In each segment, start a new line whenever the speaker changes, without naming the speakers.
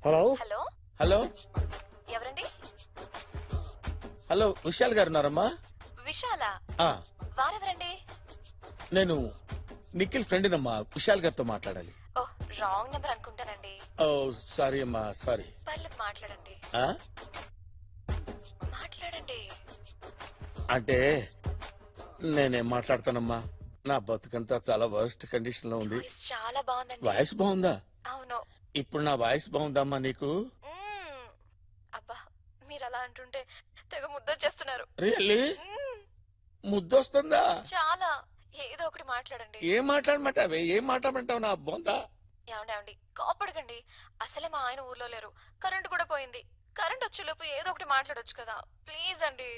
Hello
hello
hello
ఎవరండి?
Hello Vishal గారు ఉన్నారమ్మా?
విశాల
ఆ,
వారెవరండి?
నేను నిఖిల్ ఫ్రెండ్నమ్మా. విశాల్ గారితో మాట్లాడాలి.
ఓ రాంగ్ నెంబర్ అనుకుంటానండి.
ఓ సారీ అమ్మా, సారీ.
పర్లేదు మాట్లాడండి.
ఆ?
మాట్లాడండి.
అంటే నేనేం మాట్లాడతానమ్మా, నా బతుకంతా చాలా వర్స్ట్ కండిషన్ లో ఉంది.
వాయిస్ చాలా బాగుందండి.
వాయిస్ బాగుందా?
అవును.
ఇప్పుడు నా వాయిస్ బాగుందమ్మా నీకు?
మ్మ్. అబ్బా మీరు అలా అంటుంటే తెగ ముద్ద చేస్తున్నారు.
రియల్లీ? ముద్దొస్తుందా?
చాలా. ఏదో ఒకటి మాట్లాడండి.
ఏం మాట్లాడమంటావే? ఏం మాట్లాడమంటావు నా బొందా?
ఏమండి కోపడకండి. అసలే మా ఆయన ఊర్లో లేరు, కరెంట్ కూడా పోయింది. కరెంట్ వచ్చేలోపు ఏదో ఒకటి మాట్లాడొచ్చు కదా, ప్లీజ్ అండి.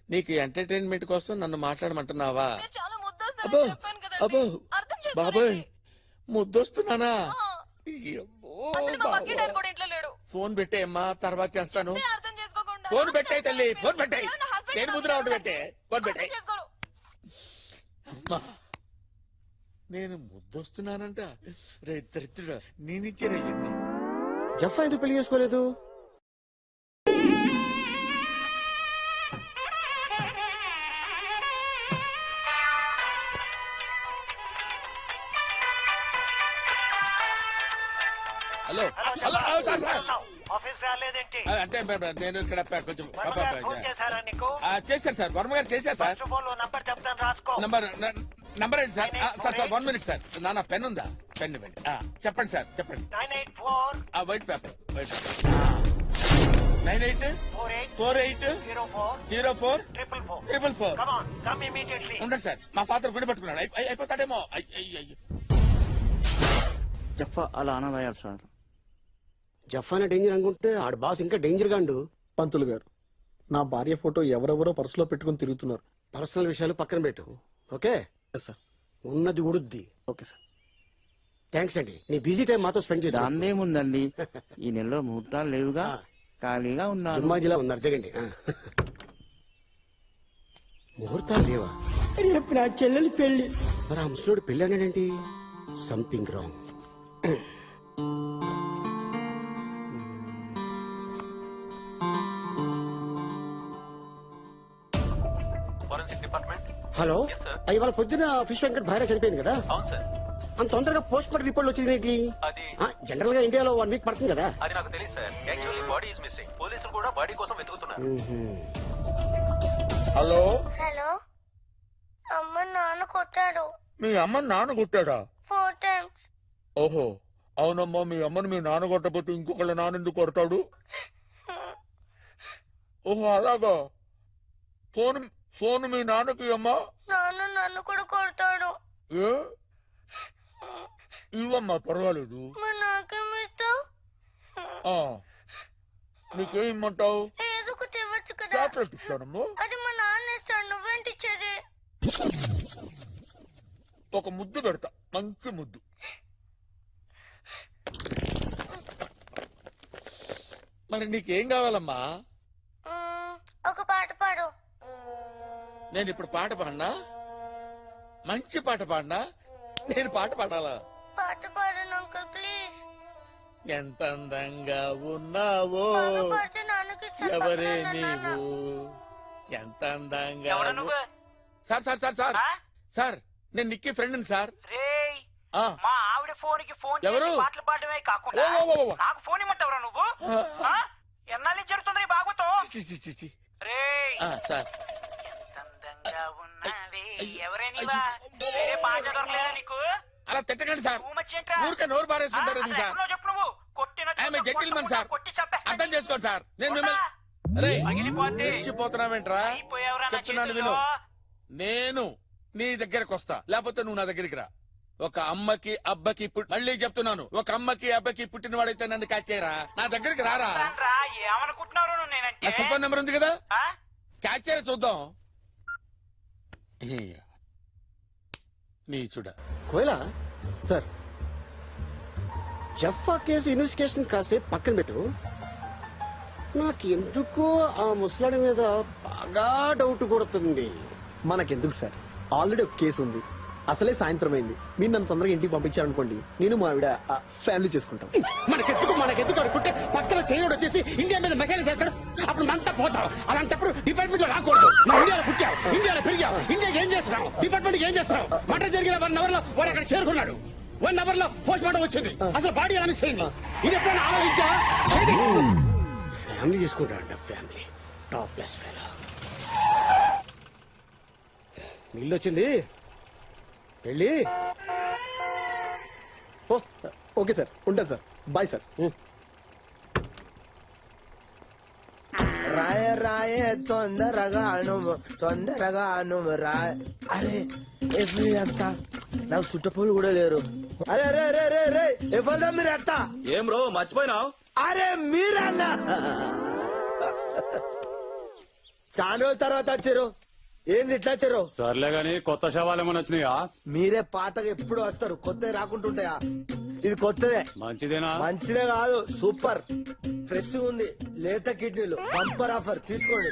నీకు ఎంటర్టైన్మెంట్ కోసం నన్ను మాట్లాడమంటున్నావా?
మీరు చాలా
అబ్బో,
ముద్దొస్తుందని చెప్పాను
అబ్బో,
కదండి. అర్థం
బాబోయ్,
చేసుకోండి.
ముద్దొస్తున్నానా? అబ్బో,
అసలు మా
బాబోయ్.
పక్కింటి ఆయన కూడా ఇంట్లో లేడు.
ఫోన్ పెట్టేయమ్మా, తర్వాత చేస్తాను.
చెప్తే అర్థం చేసుకోకుండా
ఫోన్
నాకు
పెట్టాయి తల్లి,
తెలుసు
ఫోన్ పెట్టాయి.
నా husband
నేను
నాకు
ముద్ర ఒకటి
తెలుసు.
పెట్టే, ఫోన్ పెట్టాయి.
అర్థం చేసుకోరు.
అమ్మా, నేను ముద్దొస్తున్నానంట. రే దరిద్రుడా, నేనిచ్చేరయ్యండి.
జఫా ఎందుకు పెళ్లి చేసుకోలేదు?
Hello hello, sir sir.
Office రాలేదేంటి?
అంటే నేను ఇక్కడ కొంచెం
ఫోన్ చేశారా నీకు?
చేశారు సార్, వర్మ గారు చేశారు సార్.
ఫస్ట్ ఫోన్ లో నంబర్ చెప్తాను రాసుకో.
నంబర్ ఏంటి sir? Sir sir 1 minute sir. నా పెన్ ఉందా? పెన్ ఇవ్వండి. చెప్పండి సార్, చెప్పండి.
984
white paper, white paper. 9848040444.
Come on, come immediately.
ఉండండి సార్, మా ఫాదర్ గుడి పట్టుకున్నాడు. అయిపోతాడేమో.
జఫా అలా అనదయ్యారు సార్.
జఫానే డేంజర్ అనుకుంటే ఆడ బాస్ ఇంకా డేంజర్ గాండు.
పంతులు గారు, నా భార్య ఫోటో ఎవరెవరో పర్సులో పెట్టుకుని తిరుగుతున్నారు.
పర్సనల్ విషయాలు పక్కన పెట్టు, ఓకే?
Yes sir.
ఉన్నది ఉడుద్ది.
Okay sir.
థ్యాంక్స్ అండి, నీ బిజీ టైం మాతో స్పెండ్ చేసి
దాందేముందండి, ఈ నెలలో ముహూర్తాలు లేవుగా, ఖాళీగా ఉన్నారు.
జుమ్మాజిలా ఉన్నారు, దిగండి. ముహూర్తాలు లేవా?
రేపు నా చెల్లెలి పెళ్లి.
మరి ఆ ముసలోడు పెళ్ళి అన్నాడేంటి? Something wrong.
Forensic department.
Hello,
Yes, sir.
ఇవాళ పొద్దున ఫిష్ వెంకట్ భార్య చనిపోయింది కదా,
అవును సార్.
అంత తొందరగా పోస్ట్ మార్టం రిపోర్ట్ వచ్చింది.
అది
జనరల్ గా ఇండియాలో 1 వీక్ పడుతుంది కదా.
అది నాకు తెలియదు sir. Actually body is missing. పోలీసులు కూడా బాడీ కోసం వెతుకుతున్నారు.
హలో,
హలో, అమ్మ నాన్న కొట్టాడు
మీ అమ్మ నాన్న కొట్టాడా?
4 times.
ఓహో, అవునమ్మా. మీ అమ్మని మీ నాన్న కొట్టకపోతే ఇంకొకళ్ళ నాన్న ఎందుకు కొడతాడు? ఓహో, అలాగా. ఫోన్ మీ నాన్నకి అమ్మా.
నాన్న నన్ను కూడా కొడతాడు.
ఏ ఇవమ్మా, పర్వాలేదు.
మరి నాకేమిస్తావు?
నీకేం ఇమ్మంటావు?
ఏదో ఒకటి ఇవ్వచ్చు కదా.
చాక్లెట్ ఇస్తానమ్మా.
అది మా నాన్న ఇస్తాడు, నువ్వేంటి ఇచ్చేది?
ఒక ముద్దు పెడతా, మంచి ముద్దు. మరి నీకేం కావాలమ్మా?
ఒక పాట పాడు.
నేను ఇప్పుడు పాట పాడినా? మంచి పాట పాడినా? నేను పాట పాడాలా?
పాట పాడు అంకుల్ ప్లీజ్.
ఎంత అందంగా ఉన్నావో
బాగా పాడితే నాన్నకి ఇస్తాను.
ఎవరే
పక్కన ఉన్న నాన్న.
నీవు, ఎంత అందంగా
ఎవరు నువ్వు?
సార్ సార్ సార్ సార్
ఆ?
సార్, నేను నిక్కి ఫ్రెండ్ సార్.
రేయ్,
ఆ,
మా ఆవిడ ఫోన్ కి ఫోన్
ఎవరు?
చేసి పాటలు పాడమే కాకుండా
ఓ, ఓ, ఓ, ఓ.
నాకు ఫోన్ ఇమ్మంటావురా నువ్వు? ఆ? ఎన్నాళ్ళ నుంచి జరుగుతుంది ఈ భాగవతం?
చి, చి, చి, చి.
రేయ్,
సార్,
ఎంత అందంగా ఉన్నావే,
అయ్య,
ఎవరే నీవా?
అయ్య,
వేరే పాట దొరకలేదా నీకు?
అలా తిట్టకండి సార్.
నువ్వు మర్చేంట్రా?
ఊరికే నోరు బారేసుకుంటారు
అసలు
సార్.
ఎక్కడున్నావు చెప్పు నువ్వు. కొట్టిన
ఆమె జెంటిల్మన్ సార్,
కొట్టి చంపేస్తా.
అర్థం చేసుకోండి సార్. నేను మిమ్మల్ని రేయ్,
పగిలిపోద్ది.
రెచ్చిపోతున్నావేంట్రా?
అయిపోయావురా నా
చెప్తున్నాను
చేతిలో.
విను. నేను నీ దగ్గరకు వస్తా, లేకపోతే నువ్వు నా దగ్గరికి రా. ఒక అమ్మకి అబ్బకి మళ్ళీ చెప్తున్నాను, ఒక అమ్మకి అబ్బకి పుట్టిన వాడైతే నన్ను కాచేరా, నా దగ్గరికి రారా.
రా, ఏమనుకుంటున్నావు నువ్వు నేనంటే?
నా సెల్ ఫోన్ నెంబర్ ఉంది కదా,
ఆ?
క్యాచేరా చూద్దాం. నీ చూడ
కోయలా,
సార్,
జఫా కేసు ఇన్వెస్టిగేషన్ కాసేపు పక్కన పెట్టు. నాకు ఎందుకో ఆ ముసలాడి మీద బాగా డౌట్ కొడుతుంది.
మనకెందుకు సార్, ఆల్రెడీ ఒక కేసు ఉంది. అసలే సాయంత్రం అయింది. మీరు నన్ను తొందరగా ఇంటికి పంపించారనుకోండి, నేను మా ఆవిడ ఫ్యామిలీ చేసుకుంటాం.
మనకెందుకు మనకి ఎందుకు అనుకుంటే పక్కన చేయడు వచ్చేసి ఇండియా మీద మెసేజ్ చేస్తాడు, అప్పుడు మనతా పోతాం. అలాంటప్పుడు డిపార్ట్మెంట్ లో రాకూడదు. నువ్వు ఇండియాలో పుట్టావు, ఇండియాలో పెరిగావు, ఇండియాకి ఏం చేస్తున్నావు, డిపార్ట్మెంట్ ఏం చేస్తున్నావు? మటర్ జరిగిన 1 hour లో వాడు అక్కడ చేరుకున్నాడు. 1 hour లో పోస్ట్ మార్టం వచ్చింది. అసలు బాడీ ఎలా మిస్ అయింది? ఇది ఎప్పుడైనా ఆలోచించా? ఫ్యామిలీ చేసుకుంటాడంట, ఫ్యామిలీ టాప్లెస్ ఫెలో. నీళ్ళు వచ్చింది వెళ్ళి.
ఓ ఓకే సార్, ఉంటాను సార్, బాయ్ సార్.
రాయ రాయ తొందరగా రాయ. అరే ఎవ్రీ అంతా నాకు చుట్టపోలు కూడా లేరు. అరే రే రే రే రే ఎవరా మీరు అత్త?
ఏం బ్రో మర్చిపోయినావు?
అరే మీరన్నా చాలా రోజుల తర్వాత వచ్చారు. ఏంది ఇట్లా వచ్చారు?
సర్లే గాని కొత్త శవాలు ఏమైనా వచ్చినాయా?
మీరే పాతగా ఎప్పుడు వస్తారు, కొత్తవి రాకుంటుంటాయా? ఇది కొత్తదే.
మంచిదేనా?
మంచిదే కాదు, సూపర్ ఫ్రెష్ ఉంది. లేత కిడ్నీలు బంపర్ ఆఫర్ తీసుకోండి.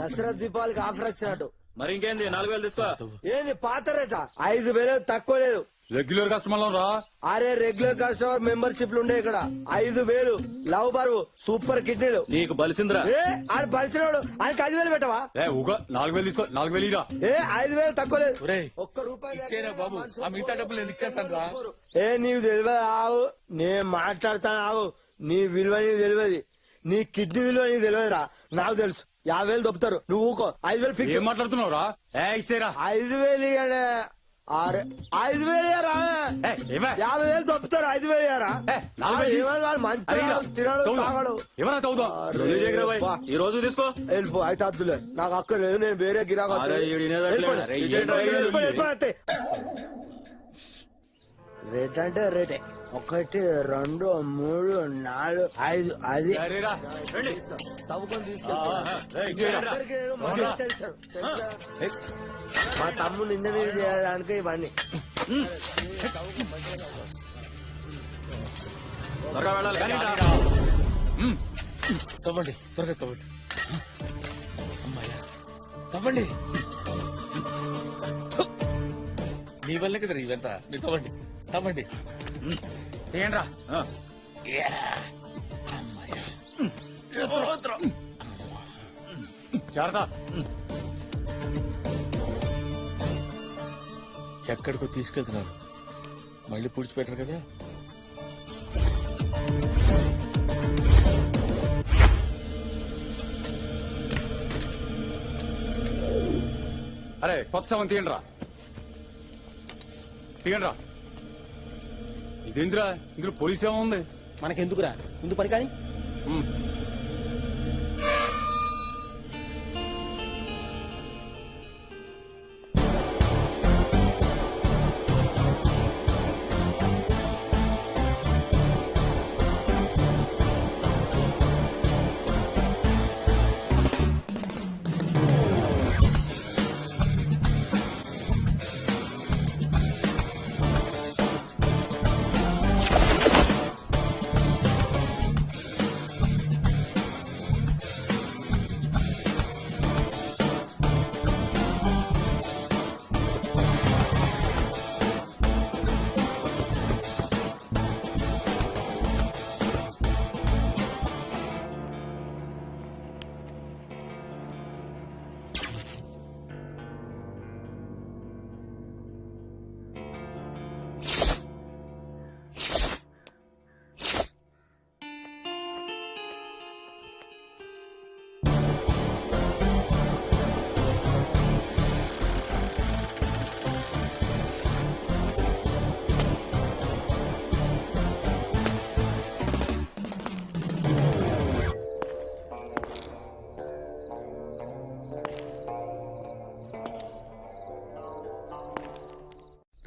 దసరా దీపావళికి ఆఫర్ వచ్చినట్టు.
మరి ఇంకేంది 4000 తీసుకో.
ఏంది పాత రేటా? 5000 తక్కువ లేదు.
రెగ్యులర్ కస్టమర్ రా.
అరే రెగ్యులర్ కస్టమర్ మెంబర్షిప్ ఉండే ఇక్కడ. 5000 లవ్ బరువు సూపర్ కిడ్నీలు.
నీకు బలిసిందిరా.
ఏ ఆయన బలిసినోడు, ఆయనకి 5000 పెట్టవా?
4000 తీసుకో. 4000 ఇరా.
ఏ 5000 తక్కువ లేదు.
ఒరేయ్,
ఒక్క రూపాయి
ఇచ్చేరా బాబు, ఆ మిగతా డబ్బులు నేను ఇచ్చేస్తాను రా.
ఏ నీకు తెలియదు ఆవు, నేను మాట్లాడతాను ఆవు. నీ విలువ నీకు తెలియదు, నీ కిడ్నీ విలువ నీకు తెలియదురా. నాకు తెలుసు. 50,000 దొప్పుతారు, నువ్వు ఊకో. 5,000 ఫిక్స్.
ఏం మాట్లాడుతున్నావు రా? ఇచ్చేరా.
5,000 ఇయ్యాడే. 5,000 ఇయ్యారా? 50,000 దొప్పుతారు. 5,000 ఇయ్యారా? మంచిగా తినడు తాగడు.
ఎవరా తవ్వుదా?
ఈ రోజు తీసుకో.
వెళ్ళిపో. అయితే అద్దులే, నాకు అక్కర్లేదు. నేను వేరే గిరాకు రేట్ అంటే రేటే. 1 2 3 4 5 అది తవ్వుకొని తీసుకెళ్తాను. మా తమ్ముడు ఇంజనీర్ చేయడానికి ఇవన్నీ.
త్వరగా వెళ్ళాలి కానీ
తవ్వండి, త్వరగా తవ్వండి. అమ్మాయ్యా తవ్వండి. నీ వల్లే కదా ఇవంతా. మీరు తవ్వండి, తవ్వండి.
తీయండి రా.
అమ్మాయ్యా
చేరదా.
ఎక్కడికో తీసుకెళ్తున్నారు, మళ్ళీ పూడ్చిపెట్టరు కదా.
అరే కొత్త శవం తీయండి రా. తీయండి రా. ఇదేంటిరా, ఇందులో పోలీస్ ఏమో ఉంది.
మనకెందుకురా, ముందు పని కానీ.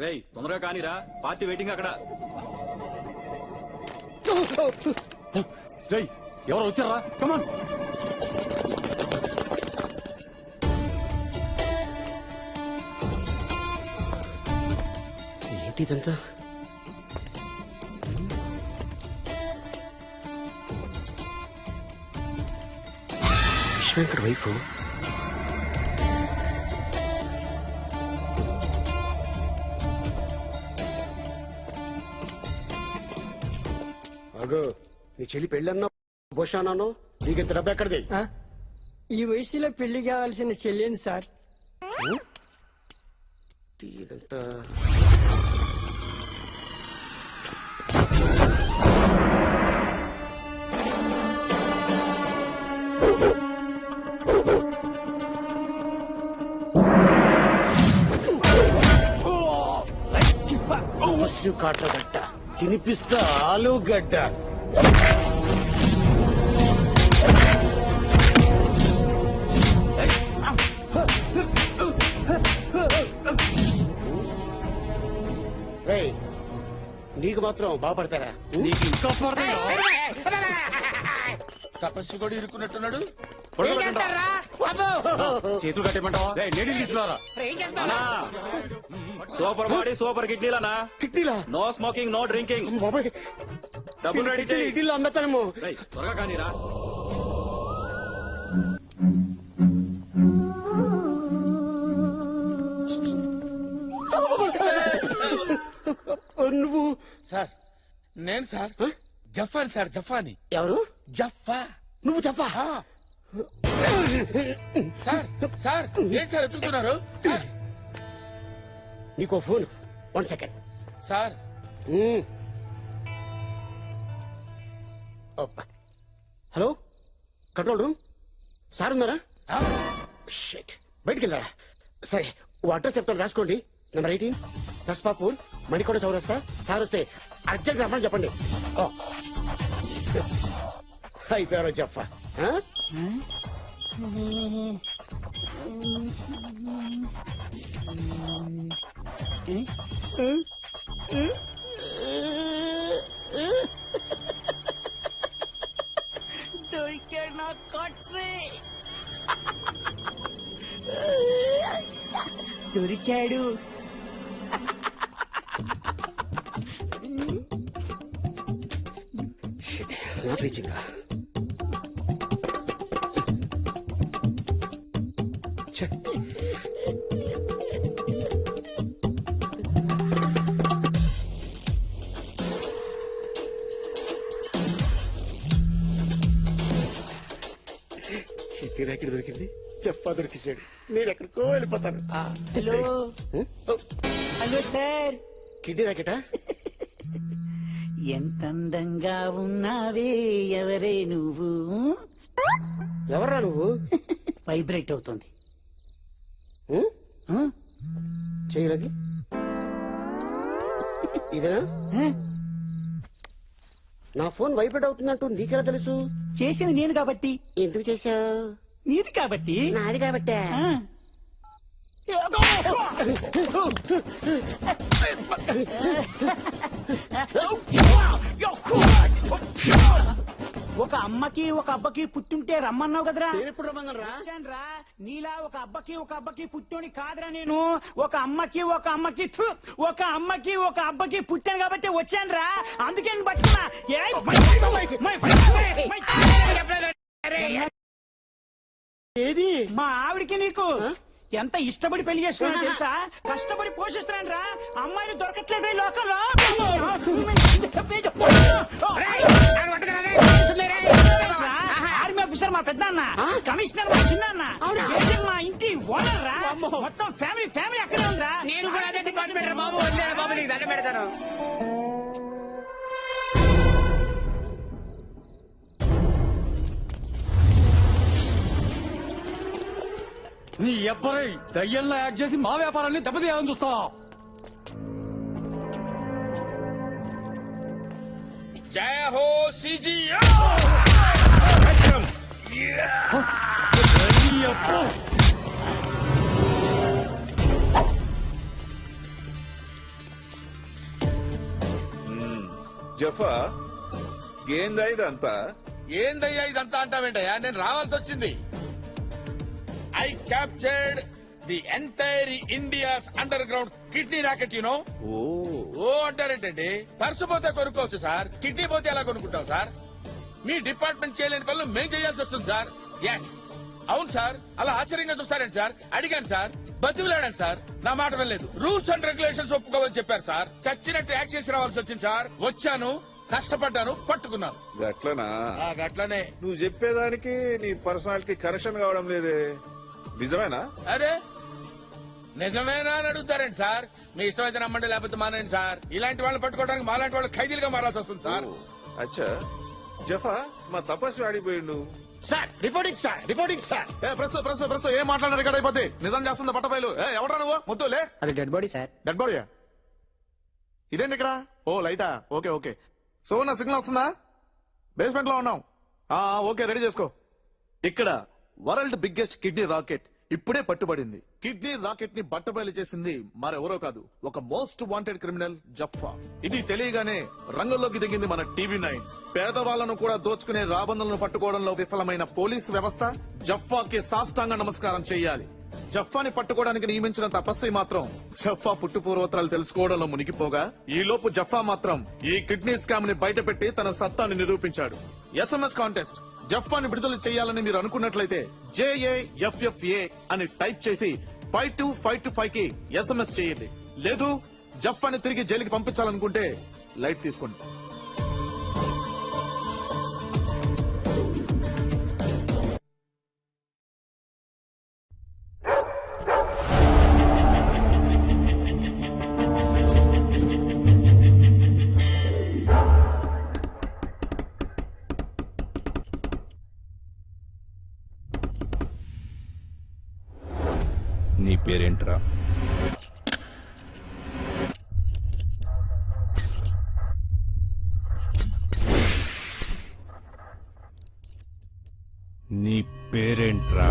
రేయ్ తొందరగా కానీరా, పార్టీ వెయిటింగ్ అక్కడ.
రేయ్ ఎవరు వచ్చారా? కమాన్.
ఏంటి ఇదంతా? విశ్వెంకట్ వైఫ్.
అగో
నీ చెల్లి పెళ్ళన్నావు భోషానాను నీకింత డబ్బు ఎక్కడిది
ఈ వయసులో పెళ్లి కావాల్సిన చెల్లింది సార్.
ఇదంతా బస్సు కాటగడ్డ తినిపిస్తా ఆలుగడ్డ. రేయ్, నీకు మాత్రం బాగుపడతారా? నీకు ఇంకా
తపస్సు కూడా ఇరుక్కున్నట్టున్నాడు.
చేతులు కట్టేమంటావా? నేను తీసుకున్నారా?
సూపర్ బాడీ సూపర్ కిడ్నీలనా?
కిడ్నీలా?
No smoking no drinking.
బాబాయ్
డబ్బులు రెడీ చేయి.
ఇడ్లీలో అన్నతనము.
త్వరగా కానీరా.
నువ్వు
సార్ నేను సార్ జఫాని సార్ జఫాని.
ఎవరు?
జఫా.
నువ్వు చెప్పా?
సార్ సార్ ఏంటి సార్ ఎత్తుతున్నారు? సార్
నీకో phone. 1 second.
Sir
hello, control room. Sir ఉన్నారా? షిట్, బయటికి వెళ్ళారా? సరే, ఓ అడ్రస్ చెప్తాను, రాసుకోండి. నెంబర్ 18 రస్పాపూర్, మణికొండ చౌరస్తా. సార్ వస్తే అర్జెంట్ రమ్మని చెప్పండి. అయిపోయారో జఫా.
దొరికాడు నా కొట్రే, దొరికాడు.
Not reaching. ఎక్కడ దొరికింది? చెప్పా దొరికిసాడు. నేను ఎక్కడికో వెళ్ళిపోతాను.
Hello hello sir.
కిడ్నీ రాకెటా?
ఎంత అందంగా ఉన్నావే, ఎవరే నువ్వు?
ఎవర్రా నువ్వు?
వైబ్రేట్ అవుతుంది.
చేయలకి ఇదేనా? నా ఫోన్ వైబ్రేట్ అవుతుందంటూ నీకెలా తెలుసు?
చేసింది నేను కాబట్టి.
ఎందుకు చేశావు?
నీది కాబట్టి.
నాది కాబట్టే.
ఒక అమ్మకి ఒక అబ్బకి పుట్టుంటే రమ్మన్నావు కదరా.
ఎప్పుడు రమ్మన్నారా?
వచ్చానురా. నీలా ఒక అబ్బకి పుట్టోని కాదురా నేను. ఒక అమ్మకి ఒక అమ్మకి పుట్టాను కాబట్టి వచ్చానురా. అందుకే పట్టుకున్నా.
ఏది?
మా ఆవిడికి నీకు ఎంత ఇష్టపడి పెళ్లి చేసుకున్నా తెలుసా? కష్టపడి పోషిస్తున్నాను రా. అమ్మాయిని దొరకట్లేదే లోకంలో. ఆర్మీ ఆఫీసర్ మా పెద్దన్న, కమిషనర్ మా చిన్న, మా ఇంటి ఓనర్ రా. మొత్తం ఫ్యామిలీ అక్కడే ఉందిరా.
నేను కూడా అదే డిపార్ట్మెంట్ బాబు. బాబు నీకు దండం పెడతాను.
నీ ఎవ్వరై దయ్యంలా యాక్ట్ చేసి మా వ్యాపారాన్ని దెబ్బతీయాలని చూస్తావా?
జయ హో సిజి.
జఫా ఏందా ఇదంతా?
ఏందయ్యా ఇదంతా అంటావేంటయ్యా? నేను రావాల్సి వచ్చింది. I captured the entire India's underground kidney racket. You know? ఓ అంటారేంటండి? పర్సు పోతే కొనుక్కోవచ్చు సార్, కిడ్నీ పోతే ఎలా కొనుక్కుంటాం సార్? మీ డిపార్ట్మెంట్ చేయలేని పనులు మేం చేయాల్సి వస్తుంది సార్. ఎస్, అవును సార్. అలా ఆశ్చర్యంగా చూస్తారేంటి సార్? అడిగాను సార్, బతిలాడాను సార్, నా మాట వినలేదు. రూల్స్ అండ్ రెగ్యులేషన్స్ ఒప్పుకోవని చెప్పారు సార్. చచ్చినట్టు యాక్ట్ చేసి రావాల్సి వచ్చింది సార్. వచ్చాను, కష్టపడ్డాను, పట్టుకున్నాను.
గట్లనా?
గట్లనే.
నువ్వు చెప్పేదానికి నీ పర్సనాలిటీ కరెక్షన్ కావడం లేదే. నిజమేనా?
అరే నిజమేనా అని అడుగుతారండి సార్. మీ ఇష్టమైతే నమ్మండి, లేకపోతే మానేయండి సార్. ఇలాంటి వాళ్ళని పట్టుకోవడానికి మాలాంటి వాళ్ళు ఖైదీలుగా మారాల్సి వస్తుంది సార్.
అచ్చా జఫా, మా తపస్వి ఆడిపోయిండు.
Sir reporting sir, reporting sir.
Press ఏం మాట్లాడిన రికార్డ్ అయిపోతే నిజం చేస్తుంది పట్టబయలు. ఎవడా నువ్వు? ముద్దు లే.
అది డెడ్ బాడీ సార్.
డెడ్ బాడీయా? ఇదేంటి ఇక్కడ? ఓ లైటా. Okay okay. సో నా సిగ్నల్ వస్తుందా? బేస్మెంట్ లో ఉన్నాం. ఓకే రెడీ చేసుకో. ఇక్కడ వరల్డ్ బిగ్గెస్ట్ కిడ్నీ రాకెట్ ఇప్పుడే పట్టుబడింది. కిడ్నీ రాకెట్ ని బట్టబయలు చేసింది మరెవరో కాదు, ఒక మోస్ట్ వాంటెడ్ క్రిమినల్ జఫా. ఇది తెలియగానే రంగంలోకి దిగింది మన టీవీ9. పేదవాళ్లను కూడా దోచుకునే రాబందులను పట్టుకోవడంలో విఫలమైన పోలీసు వ్యవస్థ జఫాకి సాష్టాంగ నమస్కారం చేయాలి. జఫాని పట్టుకోవడానికి నియమించిన తపస్వి మాత్రం జఫా పుట్టు పూర్వోత్తరాలు తెలుసుకోవడంలో మునిగిపోగా, ఈ లోపు జఫా మాత్రం ఈ కిడ్నీ స్కామ్ ని బయటపెట్టి తన సత్తాని నిరూపించాడు. SMS contest. జఫాని విడుదల చేయాలని మీరు అనుకున్నట్లయితే JAFFA అని టైప్ చేసి 52525 కి SMS చేయండి. లేదు జఫాని తిరిగి జైలుకి పంపించాలనుకుంటే లైట్ తీసుకోండి.
నీ పేరేంట్రా? నీ పేరేంట్రా?